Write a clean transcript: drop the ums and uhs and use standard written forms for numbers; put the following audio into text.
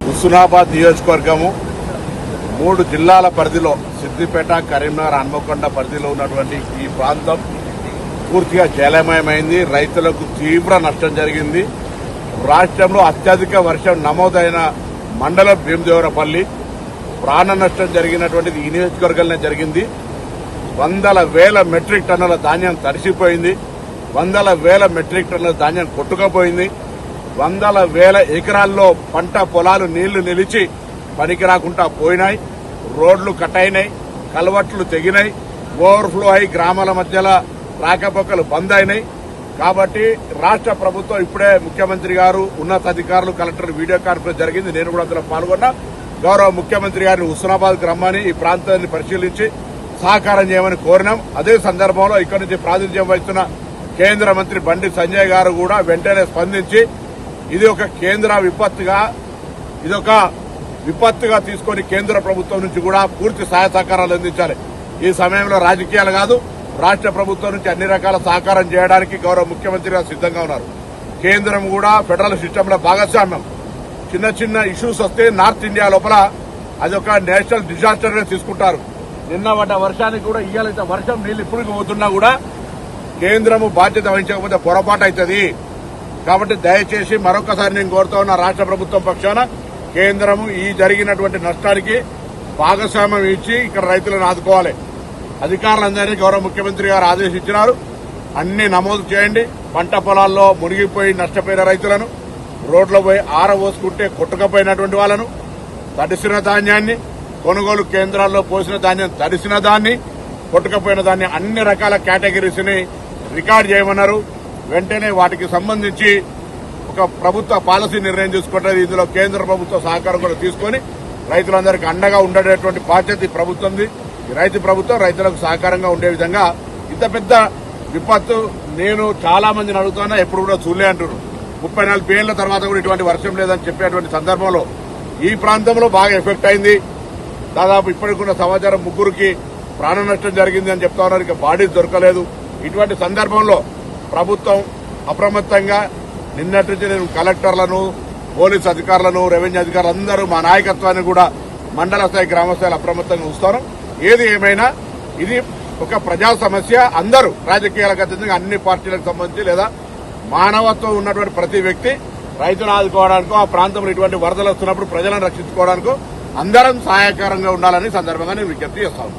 హుస్నాబాద్ నియోజకవర్గము 3 జిల్లాల పరిధిలో సిద్దిపేట, కరీంనగర్, హన్మకొండ పరిధిలో ఉన్నటువంటి ఈ ప్రాంతం పూర్తిగా జలమయమైంది. రైతులకు తీవ్ర నష్టం జరిగింది. రాష్ట్రంలో అత్యధిక వర్షం నమోదైన మండలం భీమదేవరపల్లి. ప్రాణ నష్టం జరిగినటువంటిది ఈ నియోజకవర్గంలో జరిగింది. వందల వేల మెట్రిక్ టన్నుల ధాన్యం తడిసిపోయింది. వందల వేల మెట్రిక్ టన్నుల ధాన్యం కొట్టుకుపోయింది. వందల వేల ఎకరాల్లో పంట పొలాలు నీళ్లు నిలిచి పనికి రాకుండా పోయినాయి. రోడ్లు కట్ అయినాయి, కలవట్లు తెగినాయి, ఓవర్ఫ్లో అయి గ్రామాల మధ్యలో రాకపోకలు బంద్ అయినాయి. కాబట్టి రాష్ట్ర ప్రభుత్వం ఇప్పుడే ముఖ్యమంత్రి గారు, ఉన్నతాధికారులు, కలెక్టర్ వీడియో కాన్ఫరెన్స్ జరిగింది. నేను కూడా అందులో పాల్గొన్నా. గౌరవ ముఖ్యమంత్రి గారిని హుస్నాబాద్కు రమ్మని ఈ ప్రాంతాన్ని పరిశీలించి సహకారం చేయమని కోరినాం. అదే సందర్భంలో ఇక్కడి నుంచి ప్రాతినిధ్యం వహిస్తున్న కేంద్ర మంత్రి బండి సంజయ్ గారు కూడా వెంటనే స్పందించి ఇది ఒక కేంద్ర విపత్తుగా తీసుకొని కేంద్ర ప్రభుత్వం నుంచి కూడా పూర్తి సహాయ సహకారాలు అందించాలి. ఈ సమయంలో రాజకీయాలు కాదు, రాష్ట్ర ప్రభుత్వం నుంచి అన్ని రకాల సహకారం చేయడానికి గౌరవ ముఖ్యమంత్రి గారు సిద్దంగా ఉన్నారు. కేంద్రం కూడా ఫెడరల్ సిస్టంలో భాగస్వామ్యం. చిన్న చిన్న ఇష్యూస్ వస్తే నార్త్ ఇండియా లోపల అదొక నేషనల్ డిజాస్టర్ గా తీసుకుంటారు. నిన్న పడ్డ వర్షానికి కూడా ఇయ్యాలైతే వర్షం నీళ్లు ఇప్పుడు పోతున్నా కూడా కేంద్రము బాధ్యత వహించకపోతే పొరపాటు అవుతుంది. కాబట్టి దయచేసి మరొకసారి నేను కోరుతా ఉన్న రాష్ట్ర ప్రభుత్వం పక్షాన కేంద్రము ఈ జరిగినటువంటి నష్టానికి భాగస్వామ్యం ఇచ్చి ఇక్కడ రైతులను ఆదుకోవాలి. అధికారులందరినీ గౌరవ ముఖ్యమంత్రి గారు ఆదేశించినారు. అన్ని నమోదు చేయండి. పంట పొలాల్లో మునిగిపోయి నష్టపోయిన రైతులను, రోడ్లో పోయి ఆరబోసుకుంటే కొట్టుకపోయినటువంటి వాళ్ళను, తడిసిన ధాన్యాన్ని, కొనుగోలు కేంద్రాల్లో పోసిన ధాన్యం, తడిసిన దాన్ని, కొట్టుకపోయిన దాన్ని, అన్ని రకాల కేటగిరీస్ ని రికార్డు చేయమన్నారు. వెంటనే వాటికి సంబంధించి ఒక ప్రభుత్వ పాలసీ నిర్ణయం తీసుకుంటుంది. ఇందులో కేంద్ర ప్రభుత్వ సహకారం కూడా తీసుకుని రైతులందరికీ అండగా ఉండేటువంటి బాధ్యత ఈ ప్రభుత్వంది. ఈ రైతు ప్రభుత్వం రైతులకు సహకారంగా ఉండే విధంగా ఇంత పెద్ద విపత్తు నేను చాలా మందిని అడుగుతున్నా, ఎప్పుడు కూడా చూడలే అంటున్నారు. 34 ఏళ్ల తర్వాత కూడా ఇటువంటి వర్షం లేదని చెప్పేటువంటి సందర్భంలో ఈ ప్రాంతంలో బాగా ఎఫెక్ట్ అయింది. దాదాపు ఇప్పటికున్న సమాచారం 3కి ప్రాణ నష్టం జరిగింది అని చెప్తా ఉన్నారు. ఇక బాడీ దొరకలేదు. ఇటువంటి సందర్భంలో ప్రభుత్వం అప్రమత్తంగా నిన్నటి నుంచి నేను కలెక్టర్లను, పోలీసు అధికారులను, రెవెన్యూ అధికారులు అందరూ మా నాయకత్వాన్ని కూడా మండల స్థాయి, గ్రామ స్థాయిలో అప్రమత్తంగా ఉంచుతారు. ఏది ఏమైనా ఇది ఒక ప్రజా సమస్య. అందరూ రాజకీయాలకు అతీతంగా అన్ని పార్టీలకు సంబంధించి లేదా మానవత్వం ఉన్నటువంటి ప్రతి వ్యక్తి రైతులను ఆదుకోవడానికో, ఆ ప్రాంతంలో ఇటువంటి వరదలు వస్తున్నప్పుడు ప్రజలను రక్షించుకోవడానికో అందరం సహాయకరంగా ఉండాలని సందర్భంగా నేను విజ్ఞప్తి చేస్తాను.